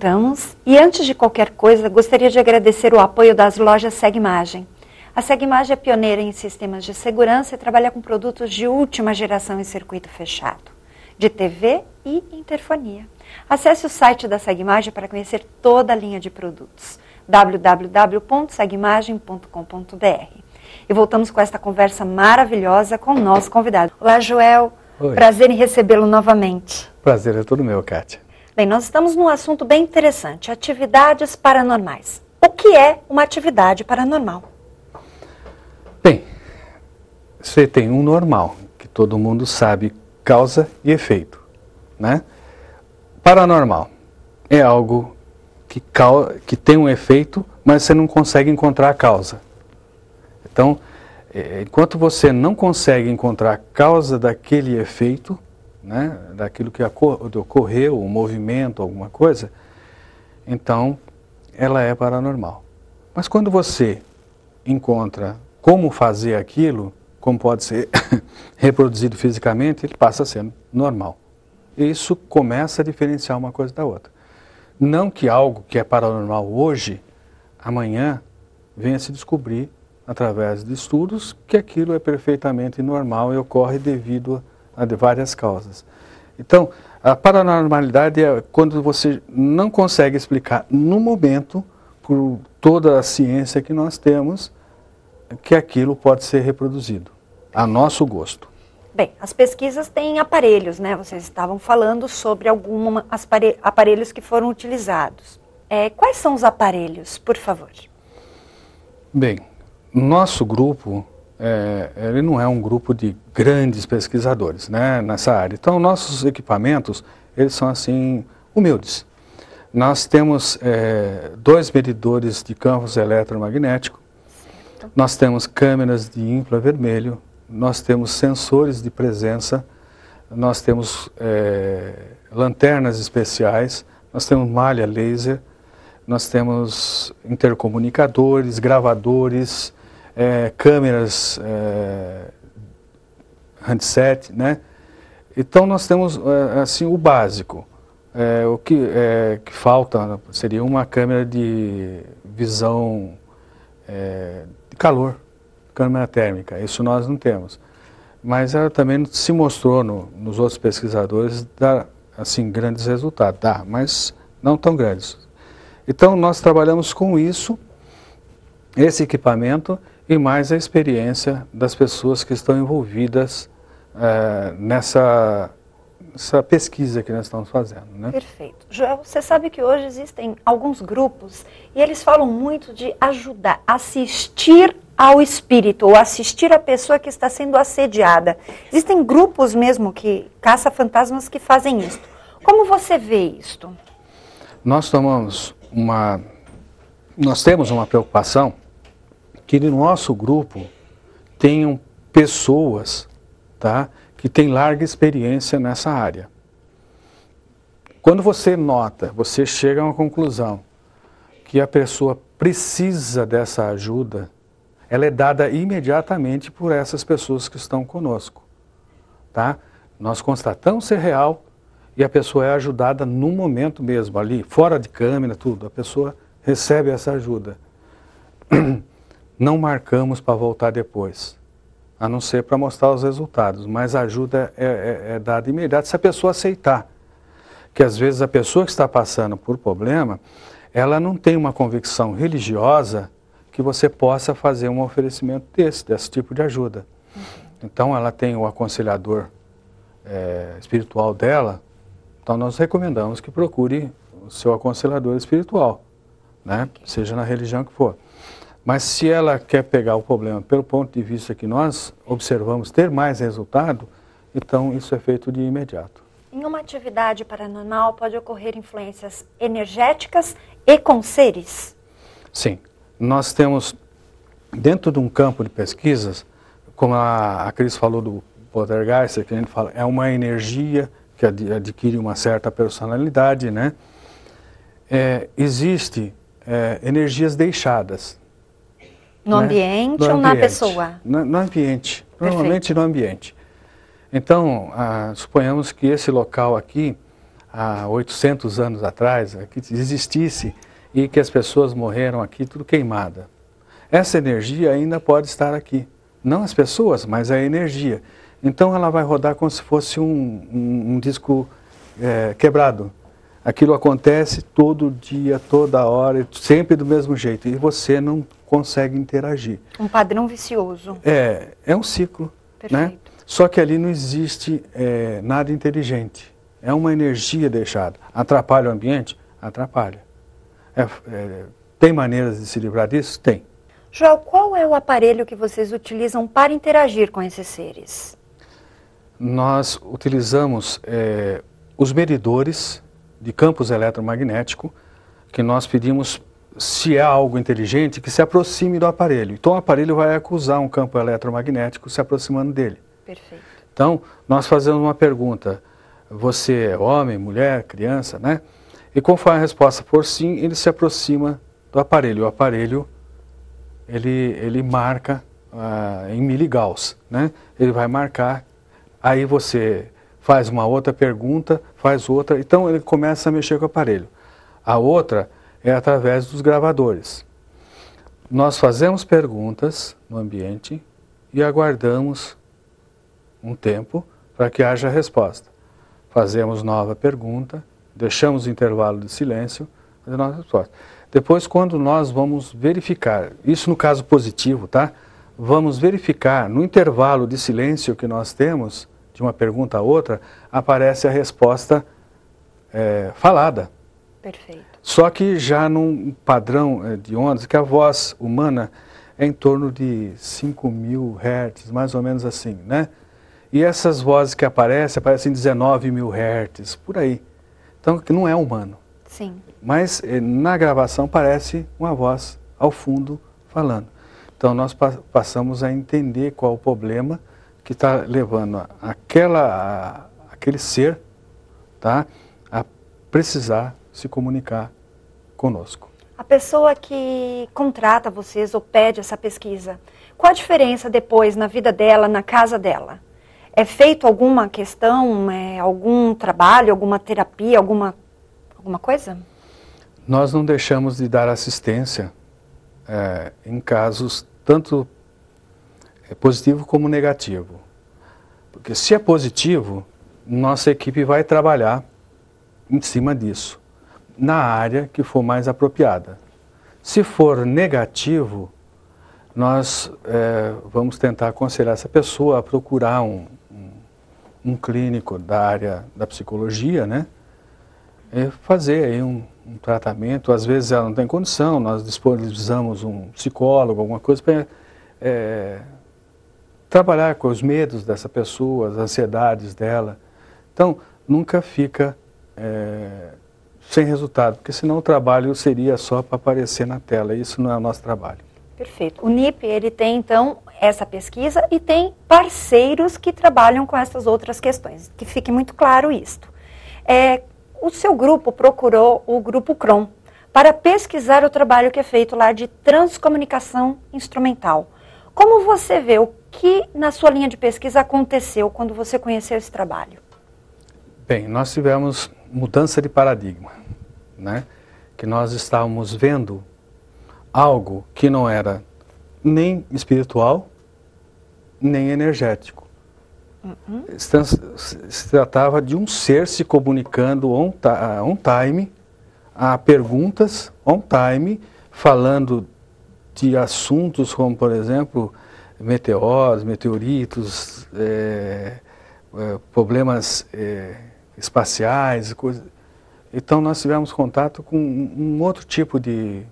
voltamos e antes de qualquer coisa gostaria de agradecer o apoio das lojas Segmagem. A Segmagem é pioneira em sistemas de segurança e trabalha com produtos de última geração em circuito fechado, de TV e interfonia. Acesse o site da Segmagem para conhecer toda a linha de produtos, www.segmagem.com.br. E voltamos com esta conversa maravilhosa com o nosso convidado. Olá, Joel. Oi. Prazer em recebê-lo novamente. Prazer é todo meu, Kátia. Bem, nós estamos num assunto bem interessante, atividades paranormais. O que é uma atividade paranormal? Bem, você tem um normal, que todo mundo sabe, causa e efeito, né? Paranormal é algo que tem um efeito, mas você não consegue encontrar a causa. Então, enquanto você não consegue encontrar a causa daquele efeito, né, daquilo que ocorreu, um movimento, alguma coisa, então ela é paranormal. Mas quando você encontra como fazer aquilo, como pode ser reproduzido fisicamente, ele passa a ser normal. E isso começa a diferenciar uma coisa da outra. Não que algo que é paranormal hoje, amanhã, venha se descobrir através de estudos que aquilo é perfeitamente normal e ocorre devido a várias causas. Então, a paranormalidade é quando você não consegue explicar no momento, por toda a ciência que nós temos, que aquilo pode ser reproduzido, a nosso gosto. Bem, as pesquisas têm aparelhos, né? Vocês estavam falando sobre alguns aparelhos que foram utilizados. Quais são os aparelhos, por favor? Bem, nosso grupo, ele não é um grupo de grandes pesquisadores, né, nessa área. Então, nossos equipamentos, eles são assim, humildes. Nós temos 2 medidores de campos eletromagnéticos, nós temos câmeras de infravermelho, nós temos sensores de presença, nós temos lanternas especiais, nós temos malha laser, nós temos intercomunicadores, gravadores, câmeras, handset, né? Então nós temos assim o básico. O que falta seria uma câmera de visão de calor, câmera térmica. Isso nós não temos. Mas ela também se mostrou nos outros pesquisadores dar assim grandes resultados, mas não tão grandes. Então nós trabalhamos com isso, esse equipamento e mais a experiência das pessoas que estão envolvidas nessa pesquisa que nós estamos fazendo, né? Perfeito. Joel, você sabe que hoje existem alguns grupos e eles falam muito de ajudar, assistir ao espírito ou assistir a pessoa que está sendo assediada. Existem grupos mesmo que caça-fantasmas que fazem isso. Como você vê isto? Nós temos uma preocupação que no nosso grupo tenham pessoas, tá, que têm larga experiência nessa área. Quando você chega a uma conclusão que a pessoa precisa dessa ajuda, ela é dada imediatamente por essas pessoas que estão conosco, tá? Nós constatamos ser real e a pessoa é ajudada no momento mesmo, ali, fora de câmera, tudo, a pessoa recebe essa ajuda. Não marcamos para voltar depois, a não ser para mostrar os resultados, mas a ajuda é dada imediata se a pessoa aceitar. Que às vezes a pessoa que está passando por problema, ela não tem uma convicção religiosa que você possa fazer um oferecimento desse tipo de ajuda. Então ela tem o aconselhador espiritual dela, então nós recomendamos que procure o seu aconselhador espiritual, né? Seja na religião que for. Mas se ela quer pegar o problema pelo ponto de vista que nós observamos ter mais resultado, então isso é feito de imediato. Em uma atividade paranormal pode ocorrer influências energéticas e com seres? Sim. Nós temos, dentro de um campo de pesquisas, como a Cris falou do poltergeist, que a gente fala, é uma energia que adquire uma certa personalidade, né? Existe energias deixadas. No ambiente ou na pessoa? No ambiente, normalmente no ambiente. Então, suponhamos que esse local aqui, há 800 anos atrás, que existisse e que as pessoas morreram aqui tudo queimada. Essa energia ainda pode estar aqui. Não as pessoas, mas a energia. Então ela vai rodar como se fosse um disco quebrado. Aquilo acontece todo dia, toda hora, sempre do mesmo jeito. E você não consegue interagir. Um padrão vicioso. É um ciclo. Perfeito. Né? Só que ali não existe nada inteligente. É uma energia deixada. Atrapalha o ambiente? Atrapalha. Tem maneiras de se livrar disso? Tem. Joel, qual é o aparelho que vocês utilizam para interagir com esses seres? Nós utilizamos os medidores de campos eletromagnéticos, que nós pedimos, se é algo inteligente, que se aproxime do aparelho. Então o aparelho vai acusar um campo eletromagnético se aproximando dele. Perfeito. Então nós fazemos uma pergunta, você é homem, mulher, criança, né? E conforme a resposta for sim, ele se aproxima do aparelho. O aparelho, ele marca em miligauss, né? Ele vai marcar, aí você faz uma outra pergunta, faz outra, então ele começa a mexer com o aparelho. A outra é através dos gravadores. Nós fazemos perguntas no ambiente e aguardamos um tempo para que haja resposta. Fazemos nova pergunta, deixamos o intervalo de silêncio, fazemos nova resposta. Depois, quando nós vamos verificar, isso no caso positivo, tá? Vamos verificar no intervalo de silêncio que nós temos, de uma pergunta a outra, aparece a resposta falada. Perfeito. Só que já num padrão de ondas, que a voz humana é em torno de 5.000 Hz, mais ou menos assim, né? E essas vozes que aparecem 19.000 Hz, por aí. Então, que não é humano. Sim. Mas na gravação parece uma voz ao fundo falando. Então nós passamos a entender qual o problema que está levando aquele ser, tá, a precisar se comunicar conosco. A pessoa que contrata vocês ou pede essa pesquisa, qual a diferença depois na vida dela, na casa dela? É feito alguma questão, algum trabalho, alguma terapia, alguma coisa? Nós não deixamos de dar assistência em casos tanto positivo como negativo. Porque se é positivo, nossa equipe vai trabalhar em cima disso, na área que for mais apropriada. Se for negativo, nós vamos tentar aconselhar essa pessoa a procurar um clínico da área da psicologia, né? E fazer aí um tratamento. Às vezes ela não tem condição, nós disponibilizamos um psicólogo, alguma coisa para trabalhar com os medos dessa pessoa, as ansiedades dela. Então, nunca fica sem resultado, porque senão o trabalho seria só para aparecer na tela. Isso não é o nosso trabalho. Perfeito. O NIP, ele tem, então, essa pesquisa e tem parceiros que trabalham com essas outras questões. Que fique muito claro isto. O seu grupo procurou o Grupo CROM para pesquisar o trabalho que é feito lá de transcomunicação instrumental. Como você vê, o que na sua linha de pesquisa aconteceu quando você conheceu esse trabalho? Bem, nós tivemos mudança de paradigma, né? Que nós estávamos vendo algo que não era nem espiritual, nem energético. Se tratava de um ser se comunicando on time, a perguntas on time, falando de assuntos como, por exemplo, meteoros, meteoritos, problemas espaciais, coisas. Então nós tivemos contato com um outro tipo de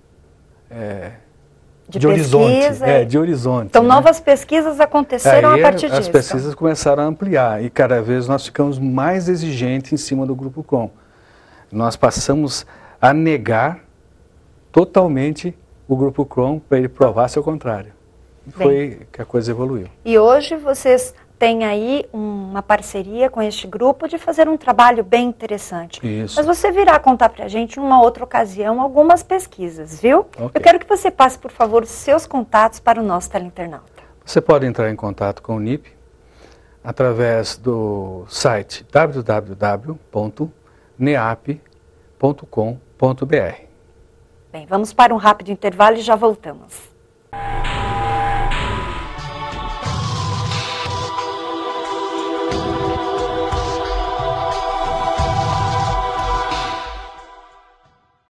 horizonte. De horizonte. Então, né? Novas pesquisas aconteceram a partir disso. As pesquisas começaram a ampliar e cada vez nós ficamos mais exigentes em cima do Grupo CROM. Nós passamos a negar totalmente o Grupo CROM para ele provar seu contrário. Foi que a coisa evoluiu. E hoje vocês têm aí uma parceria com este grupo de fazer um trabalho bem interessante. Isso. Mas você virá contar para a gente, numa outra ocasião, algumas pesquisas, viu? Okay. Eu quero que você passe, por favor, os seus contatos para o nosso teleinternauta. Você pode entrar em contato com o NIP através do site www.nip.com.br neap.com.br. Bem, vamos para um rápido intervalo e já voltamos.